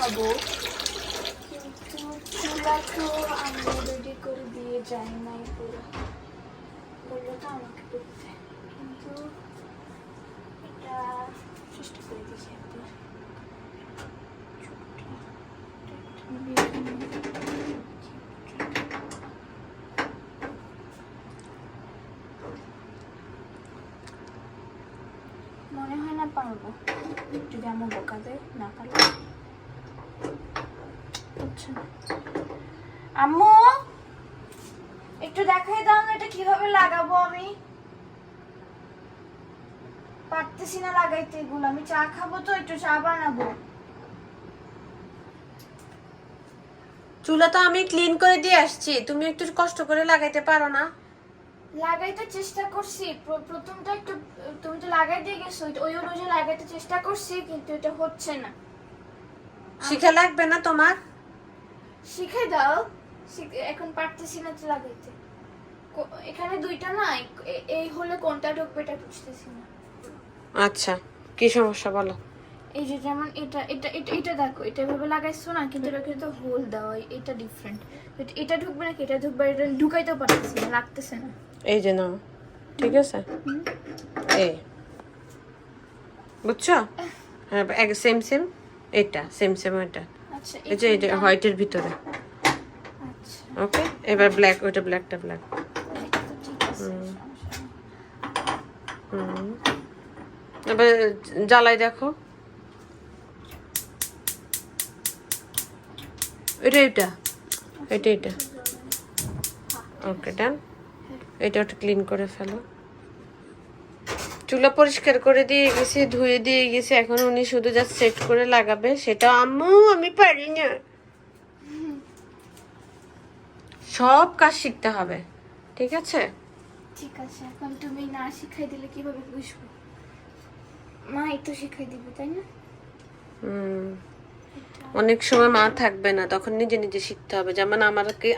খাবো, কিন্তু চুলা তো আমি রেডি করে দিয়ে যাই নাই পুরো, বললো তো আমাকে করতে, কিন্তু এটা চেষ্টা করে দিয়েছি একবার। মনে হয় না পারবো, যদি আমার বোকা দেয় না পারলে। হচ্ছে না। আম্মু একটু দেখাই দাও না এটা কিভাবে লাগাবো, আমি পারতেছি না লাগাইতে এগুলো। আমি চা খাবো তো, একটু চা বানাবো। চুলা তো আমি ক্লিন করে দিয়ে আসছি, তুমি একটু কষ্ট করে লাগাইতে পারো না? লাগাইতে চেষ্টা করছি, প্রথমটা একটু তুমি তো লাগাই দিয়ে গেছো, ওই অনুযায়ী লাগাইতে চেষ্টা করছি, কিন্তু এটা হচ্ছে না। শিখা লাগবে না তোমার? শিখে দাও। এখন পারতেছি না তো লাগাইতে। এখানে দুইটা না, এই হলে কোনটা ঢুকবে এটা বুঝতেছি না। আচ্ছা, কি সমস্যা বলো? এই যে যেমন এটা এটা এটা এটা দেখো, এটা এভাবে লাগাইছো না, কিন্তু এটা কিন্তু হোল দেওয়া, এটা ডিফারেন্ট। এটা ঢুকবে নাকি এটা ঢুকবে, এটা ঢুকাইতেও পারতেছি না, লাগতেছে না। এই যে নাও, ঠিক আছে, এই বুঝছো? হ্যাঁ, সেম সেম, এটা সেম সেম, এটা আচ্ছা এই যে এটা হোয়াইটের ভিতরে। আচ্ছা ওকে, এবার ব্ল্যাক, ওটা ব্ল্যাকটা ব্ল্যাক। এটা তো ঠিক আছে, সমস্যা নেই। এবার জ্বালাই দেখো, এটা এটা এটা এটা। ওকে ডান, এটা ওটা ক্লিন করে ফেলো। চুলা পরিষ্কার করে দিয়ে গেছি, ধুয়ে দিয়ে গেছি, এখন উনি শুধু জাস্ট সেট করে লাগাবে। সেটা আম্মু আমি পারি না, সব কাজ শিখতে হবে, ঠিক আছে? ঠিক আছে, এখন তুমি না শিখাই দিলে কিভাবে বুঝবো? মা এই তো শিখাই দিবে, তাই না? অনেক সময় মা থাকবে না, তখন নিজে নিজে শিখতে হবে। যেমন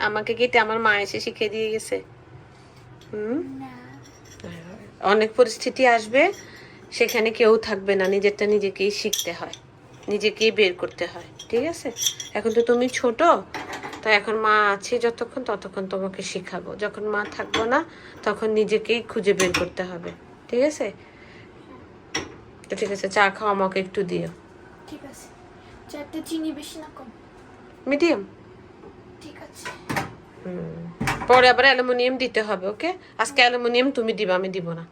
আমাকে কেটে আমার মা এসে শিখিয়ে দিয়ে গেছে। না অনেক পরিস্থিতি আসবে, সেখানে কেউ থাকবে না, নিজেরটা নিজেকেই শিখতে হয়, নিজেকেই বের করতে হয়, ঠিক আছে? এখন তো তুমি ছোট, তো এখন মা আছে যতক্ষণ, ততক্ষণ তোমাকে শিখাবো। যখন মা থাকবো না, তখন নিজেকেই খুঁজে বের করতে হবে, ঠিক আছে? তো ঠিক আছে, চা খাও, আমাকে একটু দিও। ঠিক আছে, চারটে চিনি বেশি না কম? মিডিয়াম। ঠিক আছে। পরে আবার অ্যালুমিনিয়াম দিতে হবে, ওকে? আজকে অ্যালুমিনিয়াম তুমি দিবা, আমি দিব না।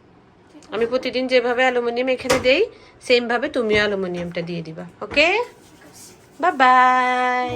আমি প্রতিদিন যেভাবে অ্যালুমিনিয়াম এখানে দেই, সেম ভাবে তুমিও অ্যালুমিনিয়ামটা দিয়ে দিবা, ওকে? Bye bye.